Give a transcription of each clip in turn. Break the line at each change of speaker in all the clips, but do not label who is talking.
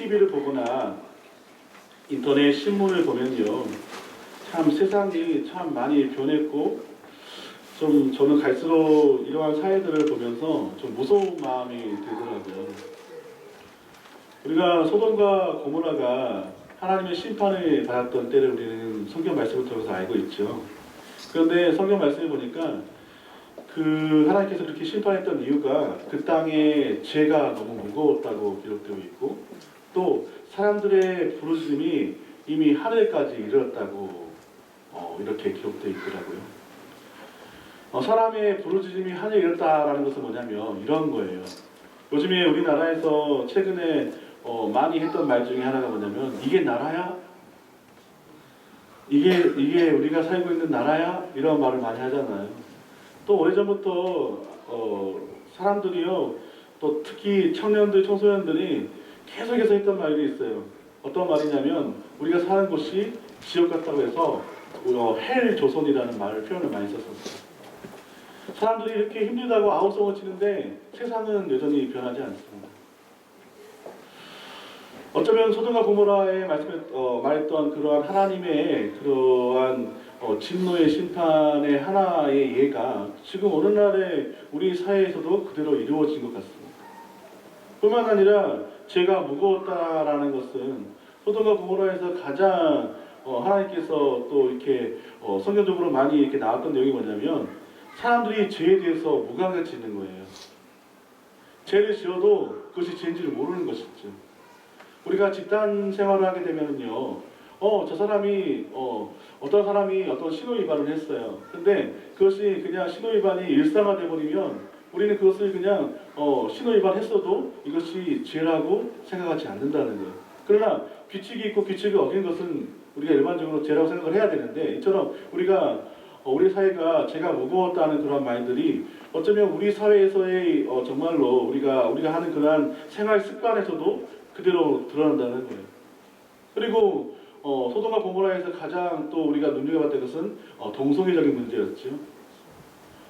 TV를 보거나 인터넷 신문을 보면요, 참 세상이 참 많이 변했고, 좀 저는 갈수록 이러한 사회들을 보면서 좀 무서운 마음이 들더라고요. 우리가 소돔과 고모라가 하나님의 심판을 받았던 때를 우리는 성경 말씀을 통해서 알고 있죠. 그런데 성경 말씀을 보니까 그 하나님께서 그렇게 심판했던 이유가 그 땅에 죄가 너무 무거웠다고 기록되고 있고, 또 사람들의 부르짖음이 이미 하늘까지 이르렀다고 이렇게 기록되어 있더라고요. 사람의 부르짖음이 하늘에 이르렀다라는 것은 뭐냐면 이런 거예요. 요즘에 우리나라에서 최근에 많이 했던 말 중에 하나가 뭐냐면, 이게 나라야? 이게 우리가 살고 있는 나라야? 이런 말을 많이 하잖아요. 또 오래전부터 사람들이요, 또 특히 청년들, 청소년들이 계속해서 했던 말이 있어요. 어떤 말이냐면, 우리가 사는 곳이 지옥 같다고 해서 헬 조선이라는 말을 표현을 많이 썼었어요. 사람들이 이렇게 힘들다고 아우성을 치는데 세상은 여전히 변하지 않습니다. 어쩌면 소돔과 고모라에 말했던 그러한 하나님의 그러한 진노의 심판의 하나의 예가 지금 오늘날의 우리 사회에서도 그대로 이루어진 것 같습니다. 뿐만 아니라 죄가 무거웠다라는 것은 소돔과 고모라에서 가장 하나님께서 또 이렇게 성경적으로 많이 이렇게 나왔던 내용이 뭐냐면, 사람들이 죄에 대해서 무감해지는 거예요. 죄를 지어도 그것이 죄인지를 모르는 것이죠. 우리가 집단 생활을 하게 되면요, 저 사람이 어떤 사람이 어떤 신호 위반을 했어요. 근데 그것이 그냥 신호 위반이 일상화돼 버리면 우리는 그것을 그냥 신호 위반했어도 이것이 죄라고 생각하지 않는다는 거예요. 그러나 규칙이 있고 규칙을 어긴 것은 우리가 일반적으로 죄라고 생각을 해야 되는데, 이처럼 우리 사회가 죄가 무거웠다는 그런 말들이 어쩌면 우리 사회에서의 정말로 우리가 하는 그러한 생활 습관에서도 그대로 드러난다는 거예요. 그리고 소돔과 고모라에서 가장 또 우리가 눈여겨봤던 것은 동성애적인 문제였죠.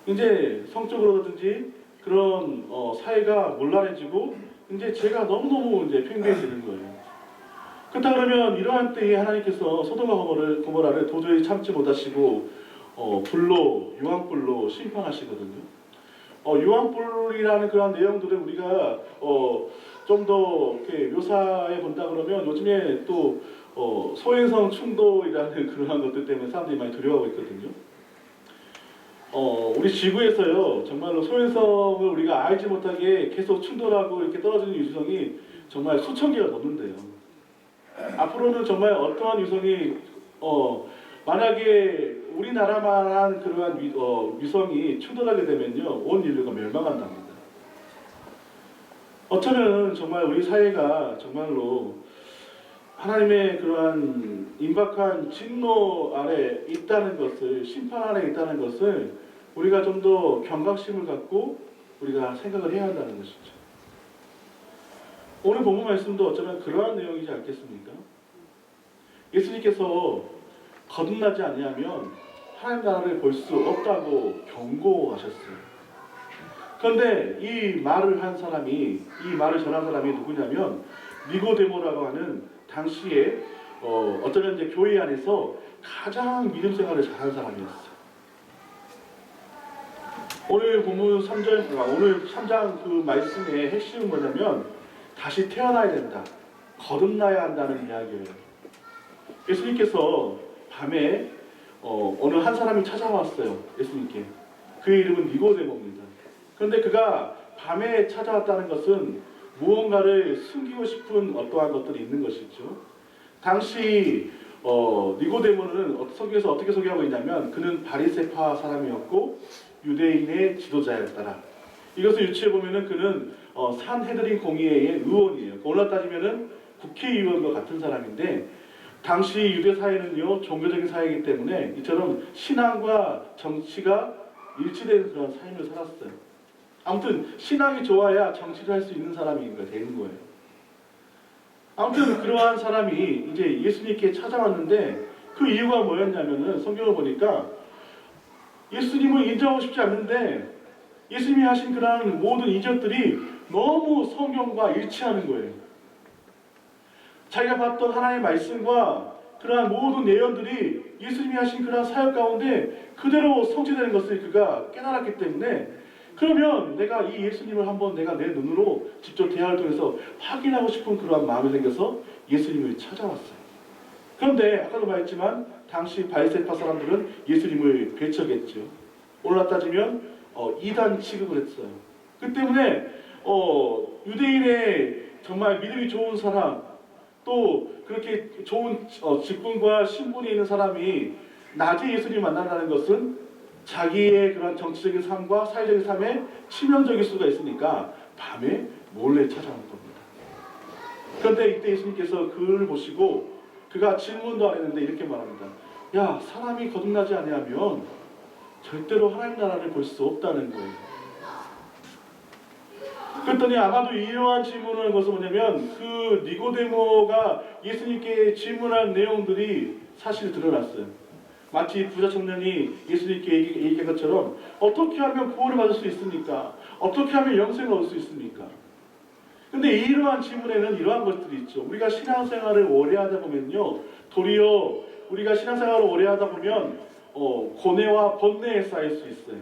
이제 성적으로든지 그런 사회가 몰라내지고 이제 죄가 너무너무 이제 팽배해지는 거예요. 그렇다 그러면 이러한 때에 하나님께서 소돔과 고모라를 도저히 참지 못하시고 유황불로 심판하시거든요. 유황불이라는 그런 내용들을 우리가 좀 더 이렇게 묘사해 본다 그러면, 요즘에 또 소행성 충돌이라는 그러한 것들 때문에 사람들이 많이 두려워하고 있거든요. 우리 지구에서요, 정말로 소행성을 우리가 알지 못하게 계속 충돌하고 이렇게 떨어지는 유성이 정말 수천 개가 넘는데요. 앞으로는 정말 어떠한 유성이 만약에 우리나라만한 그러한 위성이 충돌하게 되면요, 온 인류가 멸망한답니다. 어쩌면 정말 우리 사회가 정말로 하나님의 그러한 임박한 진노 아래 있다는 것을, 심판 아래 있다는 것을 우리가 좀 더 경각심을 갖고 우리가 생각을 해야 한다는 것이죠. 오늘 본문 말씀도 어쩌면 그러한 내용이지 않겠습니까? 예수님께서 거듭나지 아니하면 하나님 나라를 볼 수 없다고 경고하셨어요. 그런데 이 말을 전한 사람이 누구냐면 니고데모라고 하는 당시에 어쩌면 이제 교회 안에서 가장 믿음 생활을 잘하는 사람이었어요. 오늘 본문 3장 그 말씀의 핵심은 뭐냐면, 다시 태어나야 된다, 거듭나야 한다는 이야기예요. 예수님께서 밤에 어느 한 사람이 찾아왔어요. 예수님께. 그의 이름은 니고데모입니다. 그런데 그가 밤에 찾아왔다는 것은 무언가를 숨기고 싶은 어떠한 것들이 있는 것이죠. 당시 니고데모는 성경에서 어떻게 소개하고 있냐면, 그는 바리새파 사람이었고 유대인의 지도자였더라. 이것을 유추해 보면은 그는 산헤드린 공의회의 의원이에요. 오늘날 따지면은 국회의원과 같은 사람인데, 당시 유대 사회는요, 종교적인 사회이기 때문에 이처럼 신앙과 정치가 일치되는 그런 삶을 살았어요. 아무튼 신앙이 좋아야 정치를 할 수 있는 사람이 되는 거예요. 아무튼 그러한 사람이 이제 예수님께 찾아왔는데, 그 이유가 뭐였냐면은 성경을 보니까 예수님을 인정하고 싶지 않는데 예수님이 하신 그러한 모든 이적들이 너무 성경과 일치하는 거예요. 자기가 봤던 하나님의 말씀과 그러한 모든 예언들이 예수님이 하신 그러한 사역 가운데 그대로 성취되는 것을 그가 깨달았기 때문에, 그러면 내가 이 예수님을 한번 내가 내 눈으로 직접 대화를 통해서 확인하고 싶은 그러한 마음이 생겨서 예수님을 찾아왔어요. 그런데 아까도 말했지만 당시 바리새파 사람들은 예수님을 배척했죠. 오늘날 따지면 이단 취급을 했어요. 그 때문에 유대인의 정말 믿음이 좋은 사람, 또 그렇게 좋은 직분과 신분이 있는 사람이 낮에 예수님을 만난다는 것은 자기의 그런 정치적인 삶과 사회적인 삶에 치명적일 수가 있으니까 밤에 몰래 찾아온 겁니다. 그런데 이때 예수님께서 그를 보시고 그가 질문도 안 했는데 이렇게 말합니다. 야, 사람이 거듭나지 아니하면 절대로 하나님 나라를 볼 수 없다는 거예요. 그랬더니 아마도 이러한 질문을 한 것은 뭐냐면 그 니고데모가 예수님께 질문한 내용들이 사실 드러났어요. 마치 부자 청년이 예수님께 얘기한 것처럼 어떻게 하면 구원을 받을 수 있습니까? 어떻게 하면 영생을 얻을 수 있습니까? 근데 이러한 질문에는 이러한 것들이 있죠. 우리가 신앙생활을 오래 하다 보면요, 도리어 우리가 신앙생활을 오래 하다 보면 고뇌와 번뇌에 쌓일 수 있어요.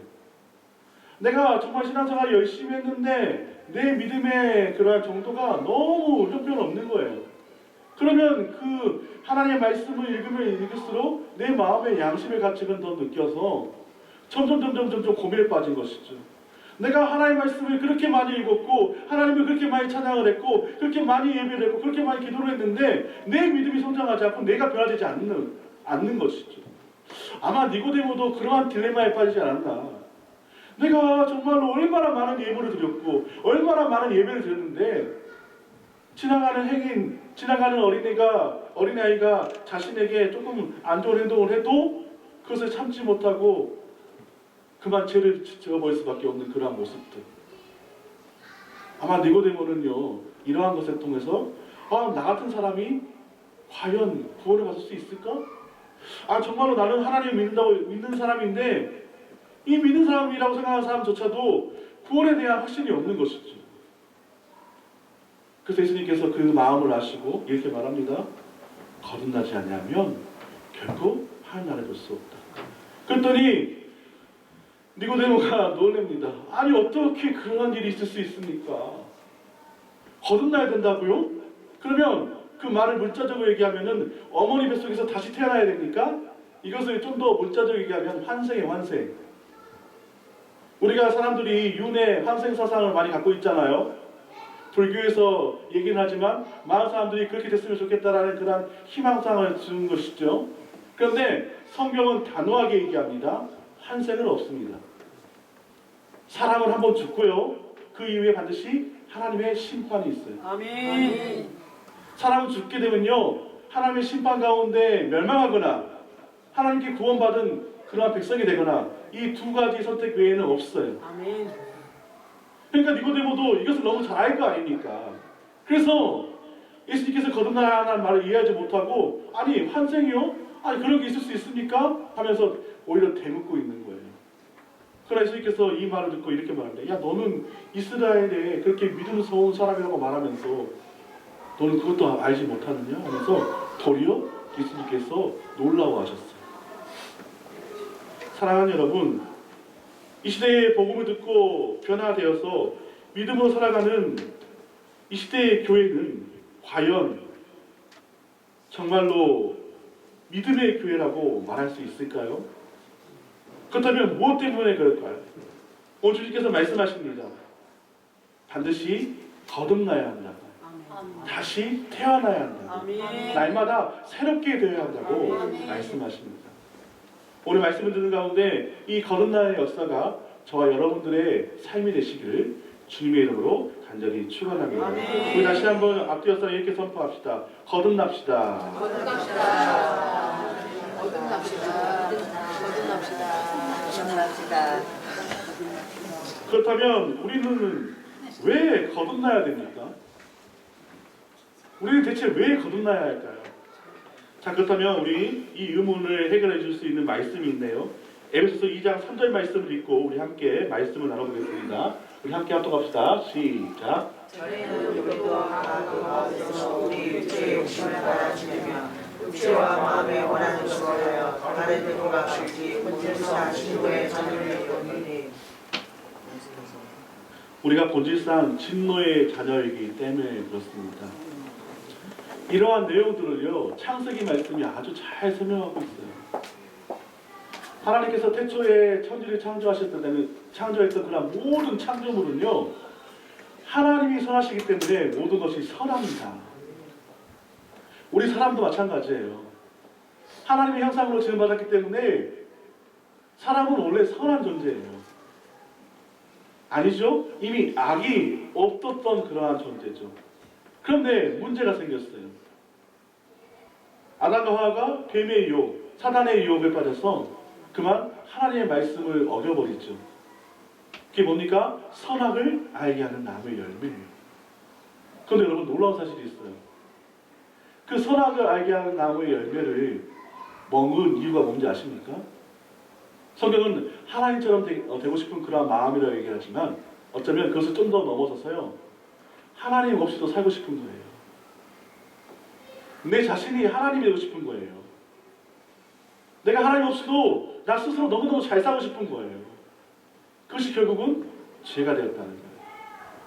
내가 정말 신앙생활을 열심히 했는데 내 믿음의 그러한 정도가 너무 형편없는 거예요. 그러면 그 하나님의 말씀을 읽으면 읽을수록 내 마음의 양심의 가책은 더 느껴서 점점 고민에 빠진 것이죠. 내가 하나님의 말씀을 그렇게 많이 읽었고 하나님을 그렇게 많이 찬양을 했고 그렇게 많이 예배를 했고 그렇게 많이 기도를 했는데 내 믿음이 성장하지 않고 내가 변화되지 않는 것이죠. 아마 니고데모도 그러한 딜레마에 빠지지 않았나. 내가 정말로 얼마나 많은 예물을 드렸고 얼마나 많은 예배를 드렸는데 지나가는 행인, 지나가는 어린아이가 자신에게 조금 안 좋은 행동을 해도 그것을 참지 못하고 그만 죄를 지어버릴 수밖에 없는 그러한 모습들. 아마 니고데모는요, 이러한 것을 통해서 나 같은 사람이 과연 구원을 받을 수 있을까? 정말로 나는 하나님을 믿는 사람인데 이 믿는 사람이라고 생각하는 사람조차도 구원에 대한 확신이 없는 것이죠. 그래서 예수님께서 그 마음을 아시고 이렇게 말합니다. 거듭나지 아니하면 결코 하나님 나라를 볼 수 없다. 그랬더니 니고데모가 놀랍니다. 아니 어떻게 그런 일이 있을 수 있습니까? 거듭나야 된다고요? 그러면 그 말을 문자적으로 얘기하면은 어머니 뱃속에서 다시 태어나야 됩니까? 이것을 좀 더 문자적으로 얘기하면 환생이에요, 환생. 우리가 사람들이 윤회 환생 사상을 많이 갖고 있잖아요. 불교에서 얘기는 하지만 많은 사람들이 그렇게 됐으면 좋겠다라는 그런 희망상을 주는 것이죠. 그런데 성경은 단호하게 얘기합니다. 환생은 없습니다. 사람은 한번 죽고요. 그 이후에 반드시 하나님의 심판이 있어요.
아멘.
사람은 죽게 되면요, 하나님의 심판 가운데 멸망하거나 하나님께 구원받은 그러한 백성이 되거나 이 두 가지 선택 외에는 없어요.
아멘.
그러니까 니고데모도 이것을 너무 잘 알 거 아닙니까? 그래서 예수님께서 거듭나라는 말을 이해하지 못하고 아니 환생이요? 아니 그런 게 있을 수 있습니까? 하면서 오히려 대묻고 있는 거예요. 그러나 예수님께서 이 말을 듣고 이렇게 말합니다. 야, 너는 이스라엘에 그렇게 믿음스러운 사람이라고 말하면서 너는 그것도 알지 못하느냐? 하면서 도리어 예수님께서 놀라워하셨어요. 사랑하는 여러분, 이 시대의 복음을 듣고 변화되어서 믿음으로 살아가는 이 시대의 교회는 과연 정말로 믿음의 교회라고 말할 수 있을까요? 그렇다면 무엇 때문에 그럴까요? 오늘 주님께서 말씀하십니다. 반드시 거듭나야 한다. 다시 태어나야 한다. 날마다 새롭게 되어야 한다고 말씀하십니다. 오늘 말씀을 듣는 가운데 이 거듭나는 역사가 저와 여러분들의 삶이 되시기를 주님의 이름으로 간절히 축원합니다. 우리 다시 한번 앞뒤어서 이렇게 선포합시다. 거듭납시다.
거듭납시다. 거듭납시다. 거듭납시다.
그렇다면 우리는 왜 거듭나야 됩니까? 우리는 대체 왜 거듭나야 할까요? 자, 그렇다면 우리 이 의문을 해결해 줄 수 있는 말씀이 있네요. 에베소서 2장 3절 말씀을 읽고 우리 함께 말씀을 나눠보겠습니다. 우리 함께 합독합시다. 시작.
저희는 우리도 하나도 받으서 우리 죄의
욕심을 받아주며 육체와 마음에 원하는 것을 하여 다른 대도가 같이 본질상 진노의 자녀를 이루니
우리가 본질상 진노의 자녀이기 때문에 그렇습니다. 이러한 내용들을요, 창세기 말씀이 아주 잘 설명하고 있어요. 하나님께서 태초에 천지를 창조하셨을 때는 창조했던 그런 모든 창조물은요, 하나님이 선하시기 때문에 모든 것이 선합니다. 우리 사람도 마찬가지예요. 하나님의 형상으로 지음받았기 때문에 사람은 원래 선한 존재예요. 아니죠? 이미 악이 없었던 그러한 존재죠. 그런데 문제가 생겼어요. 아담과 하와가 뱀의 유혹, 사단의 유혹에 빠져서 그만 하나님의 말씀을 어겨버리죠. 그게 뭡니까? 선악을 알게 하는 나무의 열매예요. 그런데 여러분 놀라운 사실이 있어요. 그 선악을 알게 하는 나무의 열매를 먹은 이유가 뭔지 아십니까? 성경은 하나님처럼 되고 싶은 그런 마음이라고 얘기하지만 어쩌면 그것을 좀 더 넘어서서요, 하나님 없이도 살고 싶은 거예요. 내 자신이 하나님이 되고 싶은 거예요. 내가 하나님 없이도 나 스스로 너무너무 잘 살고 싶은 거예요. 그것이 결국은 죄가 되었다는 거예요.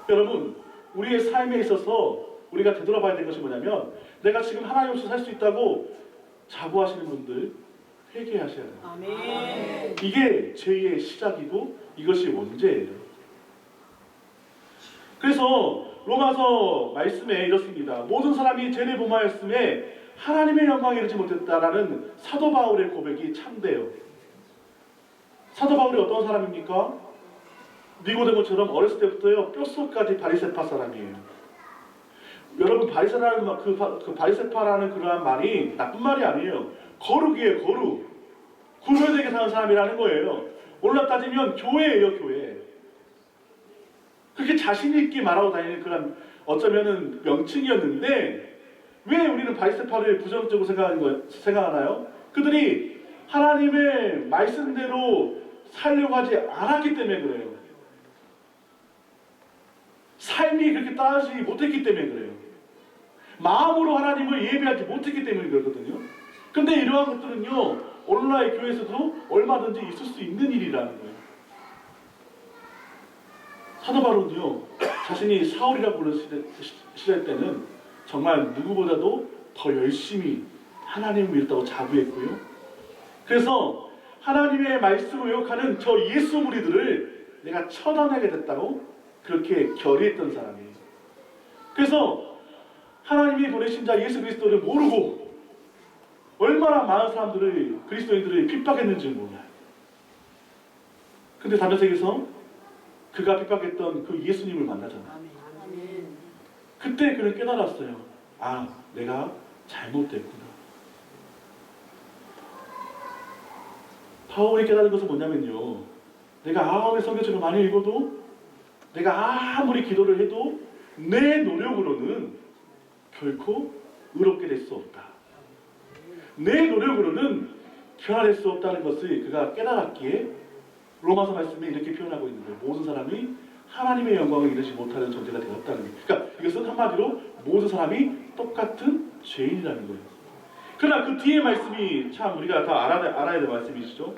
여러분, 우리의 삶에 있어서 우리가 되돌아봐야 될 것이 뭐냐면, 내가 지금 하나님 없이 살 수 있다고 자부하시는 분들 회개하셔야 돼요.
아멘.
이게 죄의 시작이고 이것이 원죄예요. 그래서 로마서 말씀에 이렇습니다. 모든 사람이 죄를 범하였음에 하나님의 영광에 이르지 못했다라는 사도 바울의 고백이 참돼요. 사도 바울이 어떤 사람입니까? 니고데모처럼 어렸을 때부터요, 뼛속까지 바리새파 사람이에요. 여러분, 바리새라는 그 바리새파라는 그러한 말이 나쁜 말이 아니에요. 거룩이에요, 거룩. 구별되게 사는 사람이라는 거예요. 오늘날 따지면 교회예요, 교회. 그렇게 자신 있게 말하고 다니는 그런 어쩌면은 명칭이었는데, 왜 우리는 바리새파를 부정적으로 생각하나요? 그들이 하나님의 말씀대로 살려고 하지 않았기 때문에 그래요. 삶이 그렇게 따르지 못했기 때문에 그래요. 마음으로 하나님을 예배하지 못했기 때문에 그렇거든요. 근데 이러한 것들은요, 오늘날 교회에서도 얼마든지 있을 수 있는 일이라는 거예요. 사도 바울은요, 자신이 사울이라고 부르는 시대 때는 정말 누구보다도 더 열심히 하나님을 믿었다고 자부했고요. 그래서 하나님의 말씀을 왜곡하는 저 예수 무리들을 내가 처단하게 됐다고 그렇게 결의했던 사람이에요. 그래서 하나님이 보내신 자 예수 그리스도를 모르고 얼마나 많은 사람들을, 그리스도인들을 핍박했는지 몰라요. 근데 담에색에서 그가 핍박했던 그 예수님을 만나잖아요.
아멘.
그때 그는 깨달았어요. 아, 내가 잘못됐구나. 바울이 깨달은 것은 뭐냐면요, 내가 아무리 성경책을 많이 읽어도, 내가 아무리 기도를 해도 내 노력으로는 결코 의롭게 될 수 없다. 내 노력으로는 변화될 수 없다는 것을 그가 깨달았기에 로마서 말씀에 이렇게 표현하고 있는 거예요. 모든 사람이 하나님의 영광을 이루지 못하는 존재가 되었다는 거예요. 그러니까 이것은 한마디로 모든 사람이 똑같은 죄인이라는 거예요. 그러나 그 뒤에 말씀이 참 우리가 다 알아야 될 말씀이시죠.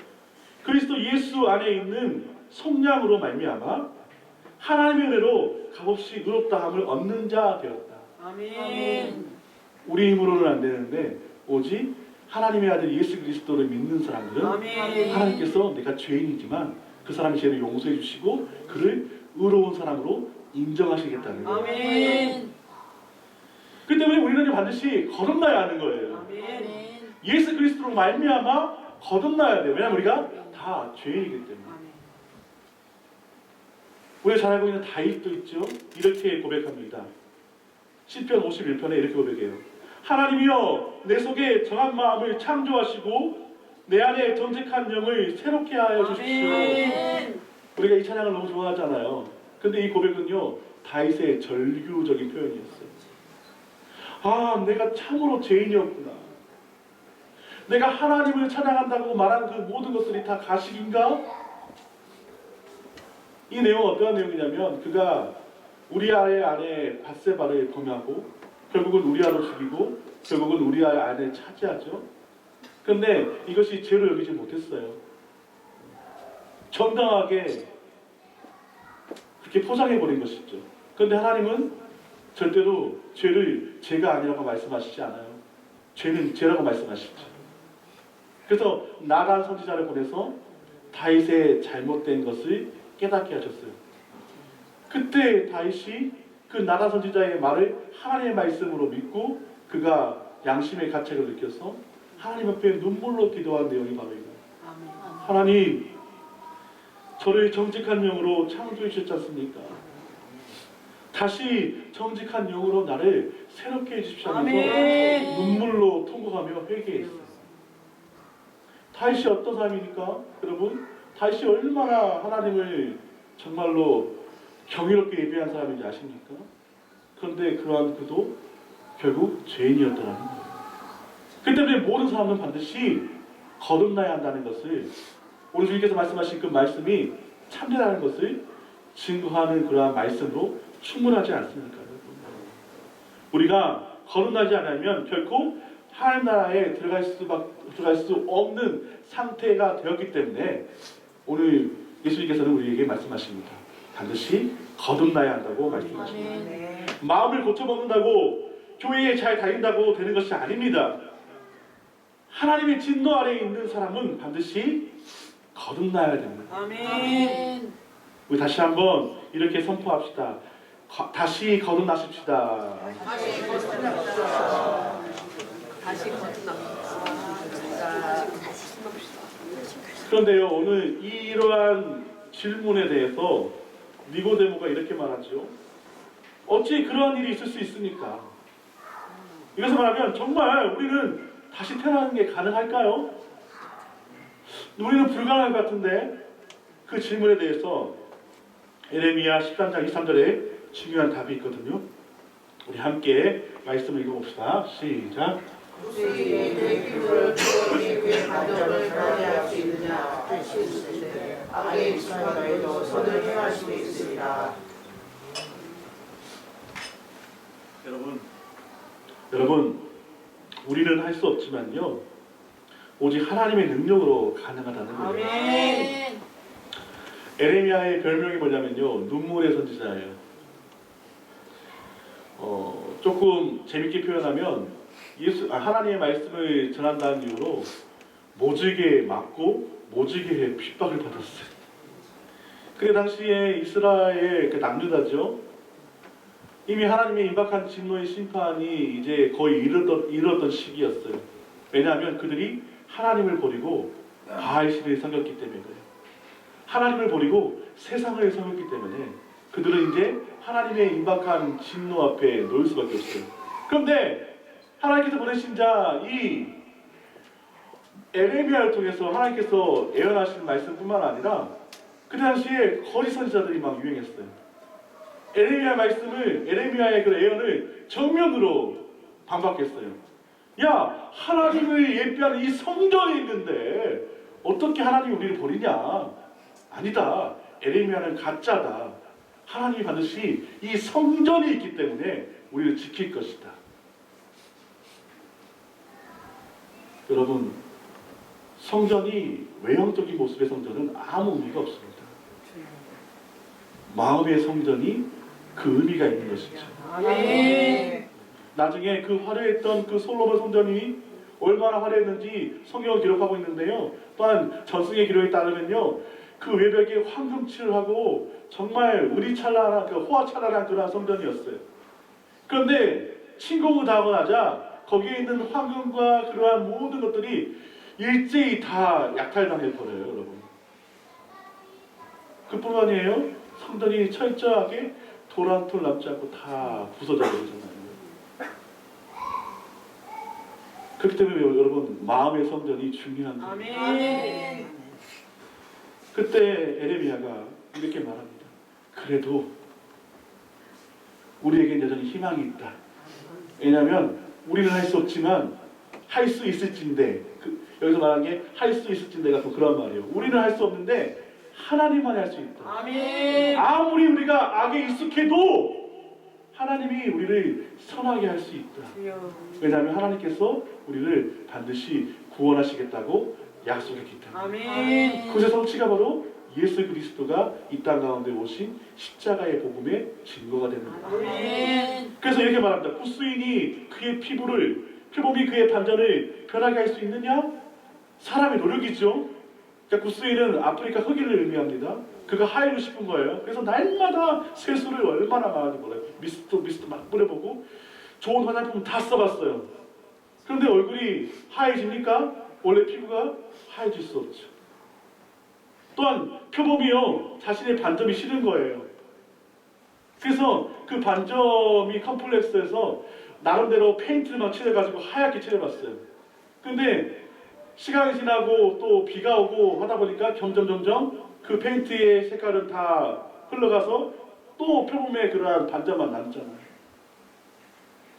그리스도 예수 안에 있는 속량으로 말미암아 하나님의 은혜로 값없이 의롭다함을 얻는 자 되었다.
아멘.
우리 힘으로는 안 되는데 오직 하나님의 아들 예수 그리스도를 믿는 사람들은
아멘.
하나님께서 내가 죄인이지만 그 사람의 죄를 용서해 주시고 그를 의로운 사람으로 인정하시겠다는 거예요.
아멘.
그 때문에 우리는 반드시 거듭나야 하는 거예요.
아멘.
예수 그리스도로 말미암아 거듭나야 돼요. 왜냐하면 우리가 다 죄인이기 때문에. 우리가 잘 알고 있는 다윗도 있죠. 이렇게 고백합니다. 시편 51편에 이렇게 고백해요. 하나님이여, 내 속에 정한 마음을 창조하시고 내 안에 정직한 영을 새롭게 하여 주십시오.
아멘.
우리가 이 찬양을 너무 좋아하잖아요. 근데 이 고백은요, 다윗의 절규적인 표현이었어요. 아, 내가 참으로 죄인이었구나. 내가 하나님을 찬양한다고 말한 그 모든 것들이 다 가식인가? 이 내용은 어떠한 내용이냐면, 그가 우리아의 아내 밧세바를 범하고 결국은 우리 아도 죽이고 결국은 우리 안에 차지하죠. 그런데 이것이 죄로 여기지 못했어요. 정당하게 그렇게 포장해버린 것이죠. 그런데 하나님은 절대로 죄를 죄가 아니라고 말씀하시지 않아요. 죄는 죄라고 말씀하시죠. 그래서 나단 선지자를 보내서 다윗의 잘못된 것을 깨닫게 하셨어요. 그때 다윗이 그 나단 선지자의 말을 하나님의 말씀으로 믿고 그가 양심의 가책을 느껴서 하나님 앞에 눈물로 기도한 내용이 바로 이거예요. 하나님, 저를 정직한 영으로 창조해 주셨지 않습니까? 다시 정직한 영으로 나를 새롭게 해주십시오 하면서
아멘.
눈물로 통곡하며 회개했어요. 다윗이 어떤 사람입니까? 여러분, 다윗이 얼마나 하나님을 정말로 경이롭게 예배한 사람인지 아십니까? 그런데 그러한 그도 결국 죄인이었더라는 거예요. 그 때문에 모든 사람은 반드시 거듭나야 한다는 것을 오늘 주님께서 말씀하신 그 말씀이 참되다는 것을 증거하는 그러한 말씀으로 충분하지 않습니까? 우리가 거듭나지 않으면 결코 하나님 나라에 들어갈 수 없는 상태가 되었기 때문에 오늘 예수님께서는 우리에게 말씀하십니다. 반드시 거듭나야 한다고 말씀하십니다.
아멘.
마음을 고쳐먹는다고 교회에 잘 다닌다고 되는 것이 아닙니다. 하나님의 진노 아래에 있는 사람은 반드시 거듭나야 됩니다.
아멘.
우리 다시 한번 이렇게 선포합시다. 다시 거듭나십시다.
다시 거듭납시다.
다시 거듭납시다.
그런데요, 오늘 이러한 질문에 대해서 니고데모가 이렇게 말하죠. 어찌 그러한 일이 있을 수 있습니까? 이것을 말하면 정말 우리는 다시 태어나는 게 가능할까요? 우리는 불가능할 것 같은데 그 질문에 대해서 에레미야 13장 23절에 중요한 답이 있거든요. 우리 함께 말씀을 읽어봅시다. 시작.
우리의 기부를 주어진 그 반역을 변해할 수 있느냐 할수 있으시되 악에 익숙한 너희도 선을 행할 수 있으리라.
여러분, 우리는 할 수 없지만요, 오직 하나님의 능력으로 가능하다는 거예요.
아멘.
에레미야의 별명이 뭐냐면요, 눈물의 선지자예요. 조금 재밌게 표현하면 하나님의 말씀을 전한다는 이유로 모지게 맞고 모지게 핍박을 받았어요. 그 당시에 이스라엘 그 남유다죠. 이미 하나님의 임박한 진노의 심판이 이제 거의 이르렀던 시기였어요. 왜냐하면 그들이 하나님을 버리고 바알신을 섬겼기 때문에 그래요. 하나님을 버리고 세상을 섬겼기 때문에 그들은 이제 하나님의 임박한 진노 앞에 놓일 수밖에 없어요. 그런데 하나님께서 보내신 자 이 에레미야를 통해서 하나님께서 예언하신 말씀뿐만 아니라 그 당시에 거짓 선지자들이 막 유행했어요. 에레미야의 그 예언을 정면으로 반박했어요. 야, 하나님을 예배하는 이 성전이 있는데 어떻게 하나님이 우리를 버리냐? 아니다. 에레미야는 가짜다. 하나님이 반드시 이 성전이 있기 때문에 우리를 지킬 것이다. 여러분, 성전이 외형적인 모습의 성전은 아무 의미가 없습니다. 마음의 성전이 그 의미가 있는 것이죠.
아멘.
나중에 그 화려했던 그 솔로몬 성전이 얼마나 화려했는지 성경을 기록하고 있는데요. 또한 전승의 기록에 따르면요, 그 외벽에 황금칠을 하고 정말 의리찬란한 그 호화찬란한 그러한 성전이었어요. 그런데 침공을 당하고 나자 거기에 있는 황금과 그러한 모든 것들이 일제히 다 약탈당해 버려요, 여러분. 그뿐만 아니에요. 성전이 철저하게 돌 한 톨 남지 않고 다 부서져 버리잖아요. 그렇기 때문에 여러분, 마음의 성전이 중요한 거예요.
아멘.
그때 에레미야가 이렇게 말합니다. 그래도 우리에겐 여전히 희망이 있다. 왜냐하면 우리는 할 수 없지만 할 수 있을진데, 여기서 말한 게 할 수 있을진데가 또 그런 말이에요. 우리는 할 수 없는데 하나님만이 할 수 있다.
아멘.
아무리 우리가 악에 익숙해도 하나님이 우리를 선하게 할 수 있다. 왜냐하면 하나님께서 우리를 반드시 구원하시겠다고 약속했기 때문에.
아멘.
그것의 성취가 바로 예수 그리스도가 이 땅 가운데 오신 십자가의 복음의 증거가 되는 거예요.
아멘.
그래서 이렇게 말합니다. 구스인이 그의 표범이 그의 반전을 변하게 할 수 있느냐? 사람의 노력이죠. 그러니까 구스인은 아프리카 흑인을 의미합니다. 그가 하이고 싶은 거예요. 그래서 날마다 세수를 얼마나 많이 몰아요. 미스트 막 뿌려보고 좋은 화장품 다 써봤어요. 그런데 얼굴이 하얘집니까? 원래 피부가 하얘질 수 없죠. 또한 표범이요, 자신의 반점이 싫은 거예요. 그래서 그 반점이 컴플렉스에서 나름대로 페인트를 막 칠해가지고 하얗게 칠해봤어요. 근데 시간이 지나고 또 비가 오고 하다 보니까 점점 그 페인트의 색깔은 다 흘러가서 또 표범의 그러한 반점만 남잖아요.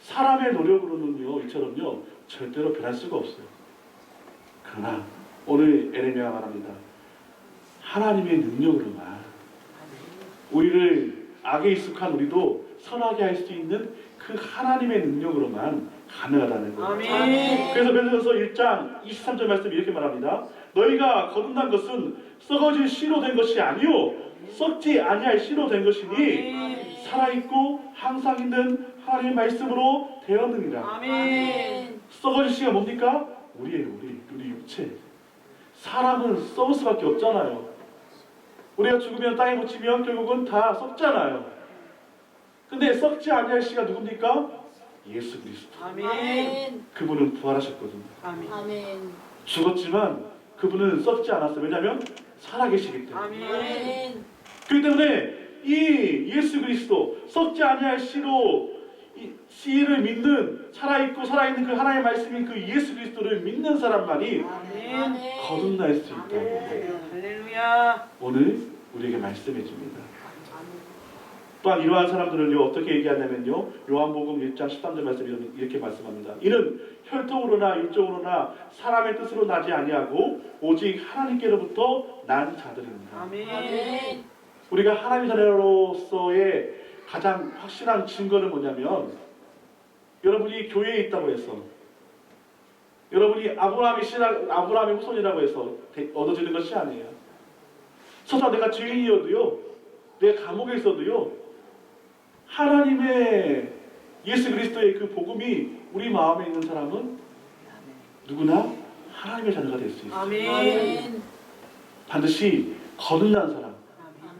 사람의 노력으로는요, 이처럼요, 절대로 변할 수가 없어요. 그러나 오늘 에레미야가 말합니다. 하나님의 능력으로만 우리를 악에 익숙한 우리도 선하게 할 수 있는 그 하나님의 능력으로만 가능하다는 거예요.
아멘.
그래서 베드로서 1장 23절 말씀 이렇게 말합니다. 너희가 거듭난 것은 썩어질 씨로 된 것이 아니요 썩지 아니할 씨로 된 것이니 살아있고 항상 있는 하나님의 말씀으로 되었느니라.
아멘.
썩어질 씨가 뭡니까? 우리예요. 우리 육체. 사람은 썩을 수밖에 없잖아요. 우리가 죽으면 땅에 묻히면 결국은 다 썩잖아요. 근데 썩지 아니할 씨가 누굽니까? 예수 그리스도.
아멘.
그분은 부활하셨거든요.
아멘.
죽었지만 그분은 썩지 않았어요. 왜냐하면 살아계시기 때문에.
아멘.
그렇기 때문에 이 예수 그리스도 썩지 아니할 씨로 이 씨를 믿는 살아있고 살아있는 그 하나님의 말씀인 그 예수 그리스도를 믿는 사람만이
아멘.
거듭날 수 있다고
할렐루야.
오늘 우리에게 말씀해 줍니다. 또한 이러한 사람들을요 어떻게 얘기하냐면요 요한복음 1장 13절 말씀 이렇게 말씀합니다. 이는 혈통으로나 육적으로나 사람의 뜻으로 나지 아니하고 오직 하나님께로부터 난 자들입니다.
아멘.
우리가 하나님의 자녀로서의 가장 확실한 증거는 뭐냐면 여러분이 교회에 있다고 해서 여러분이 아브라함의 후손이라고 해서 얻어지는 것이 아니에요. 설사 내가 죄인이어도요 내가 감옥에 있어도요 하나님의 예수 그리스도의 그 복음이 우리 마음에 있는 사람은 누구나 하나님의 자녀가 될 수 있어요.
아멘.
반드시 거듭난 사람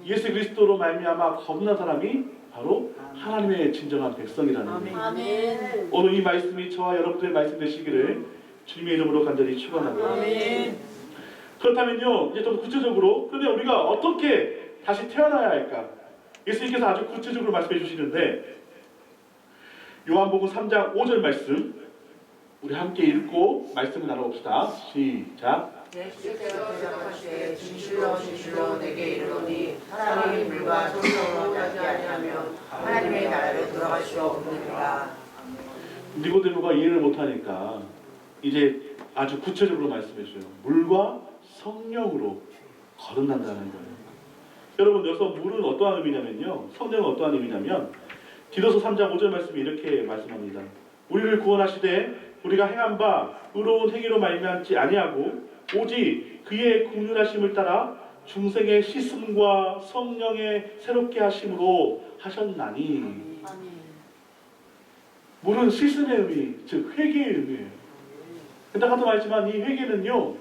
예수 그리스도로 말미암아 거듭난 사람이 바로 하나님의 진정한 백성이라는 거예요.
아멘.
오늘 이 말씀이 저와 여러분들의 말씀 되시기를 주님의 이름으로 간절히 축원합니다.
아멘.
그렇다면요 이제 좀 구체적으로 그러면 우리가 어떻게 다시 태어나야 할까? 예수님께서 아주 구체적으로 말씀해 주시는데 요한복음 3장 5절 말씀 우리 함께 읽고 말씀을 나눠봅시다. 시작.
예수께서 대답하시되 진실로 내게 이르노니 사람이 물과 성령으로 나지 아니하면 하나님의 나라를 들어갈 수 없느니라.
니고데모가 이해를 못하니까 이제 아주 구체적으로 말씀해 주세요. 물과 성령으로 거듭난다는 거예요. 여러분 여기서 물은 어떠한 의미냐면요 성령은 어떠한 의미냐면 디도서 3장 5절 말씀이 이렇게 말씀합니다. 우리를 구원하시되 우리가 행한 바 의로운 행위로 말미암지 아니하고 오직 그의 긍휼하심을 따라 중생의 씻음과 성령의 새롭게 하심으로 하셨나니.
아멘.
물은 씻음의 의미, 즉 회개의 의미예요. 근데 아까도 말했지만 이 회개는요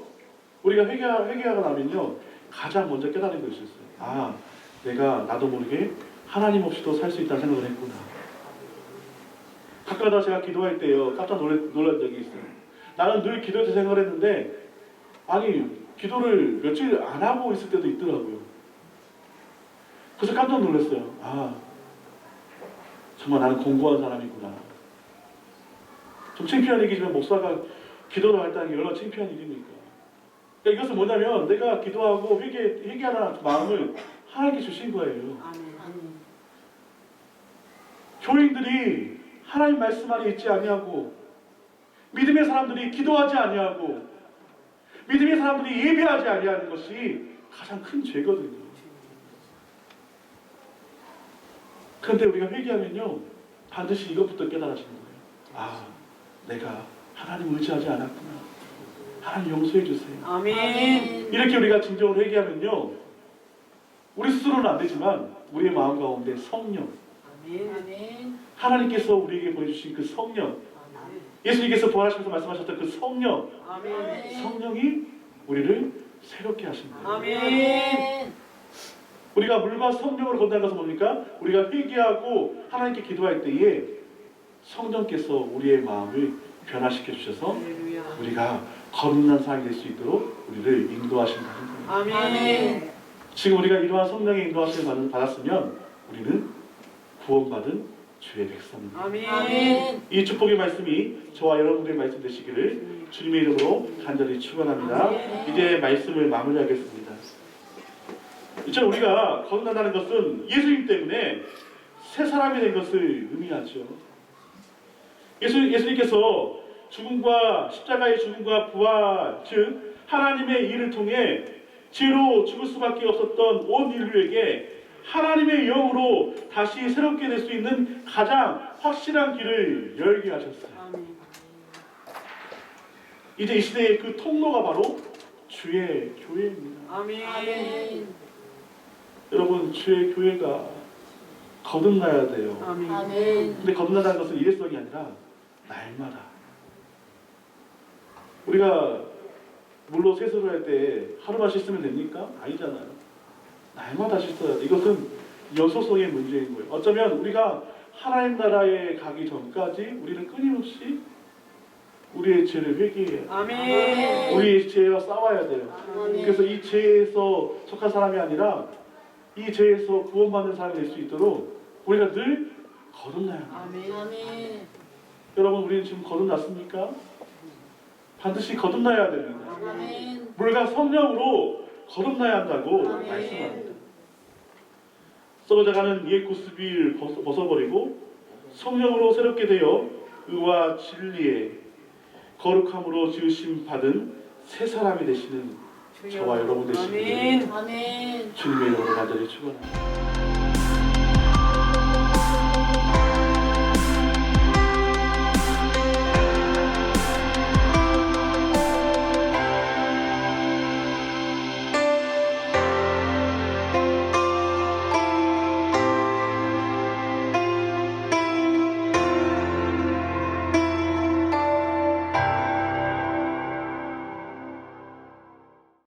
우리가 회개하고 나면요 가장 먼저 깨달은 것이 있어요. 아, 내가 나도 모르게 하나님 없이도 살 수 있다는 생각을 했구나. 가끔가다 제가 기도할 때요 깜짝 놀란 적이 있어요. 나는 늘 기도할 때 생각을 했는데 아니 기도를 며칠 안 하고 있을 때도 있더라고요. 그래서 깜짝 놀랐어요. 아, 정말 나는 공부한 사람이구나. 좀 창피한 얘기지만 목사가 기도를 했다는 게 얼마나 창피한 일입니까? 그러니까 이것은 뭐냐면 내가 기도하고 회개하는 마음을 하나님께 주신 거예요.
아멘.
교인들이 하나님 말씀 안에 있지 아니하고 믿음의 사람들이 기도하지 아니하고 믿음의 사람들이 예배하지 아니하는 것이 가장 큰 죄거든요. 그런데 우리가 회개하면요 반드시 이것부터 깨달으시는 거예요. 아, 내가 하나님 의지하지 않았구나. 하나님 용서해 주세요.
아멘.
이렇게 우리가 진정으로 회개하면요, 우리 스스로는 안 되지만 우리의 마음 가운데 성령,
아멘.
하나님께서 우리에게 보내주신 그 성령, 예수님께서 부활하시면서 말씀하셨던 그 성령,
아멘.
성령이 우리를 새롭게 하신다.
아멘.
우리가 물과 성령으로 건너는 것은 뭡니까? 우리가 회개하고 하나님께 기도할 때에 성령께서 우리의 마음을 변화시켜 주셔서
할렐루야.
우리가 거룩한 사람이 될 수 있도록 우리를 인도하신다는 거예요.
아멘.
지금 우리가 이러한 성령의 인도하심을 받았으면 우리는 구원받은 주의 백성입니다.
아멘.
이 축복의 말씀이 저와 여러분들의 말씀 되시기를 주님의 이름으로 간절히 축원합니다.
아멘.
이제 말씀을 마무리하겠습니다. 이처럼 우리가 거듭난다는 것은 예수님 때문에 새 사람이 된 것을 의미하죠. 예수님께서 죽음과 십자가의 죽음과 부활, 즉 하나님의 일을 통해 죄로 죽을 수밖에 없었던 온 인류에게 하나님의 영으로 다시 새롭게 될 수 있는 가장 확실한 길을 열게 하셨어요.
아멘.
이제 이 시대의 그 통로가 바로 주의 교회입니다.
아멘.
여러분, 주의 교회가 거듭나야 돼요.
아멘. 아멘.
근데 거듭난다는 것은 일회성이 아니라 날마다. 우리가 물로 세수를 할 때 하루만 씻으면 됩니까? 아니잖아요. 날마다 씻어야 돼. 이것은 연속성의 문제인 거예요. 어쩌면 우리가 하나님 나라에 가기 전까지 우리는 끊임없이 우리의 죄를 회개해야 돼요.
아멘.
우리의 죄와 싸워야 돼요.
아멘.
그래서 이 죄에서 속한 사람이 아니라 이 죄에서 구원받는 사람이 될 수 있도록 우리가 늘 거듭나야 합니다.
아멘. 아멘.
여러분, 우리는 지금 거듭났습니까? 반드시 거듭나야 됩니다.
아멘.
물과 성령으로 거듭나야 한다고
아멘.
말씀합니다. 썩어져가는 옛 구습을 벗어버리고 성령으로 새롭게 되어 의와 진리의 거룩함으로 지으심 받은 새 사람이 되시는 저와 여러분 되시기를
아멘.
주님의 이름으로 간절히 축원합니다.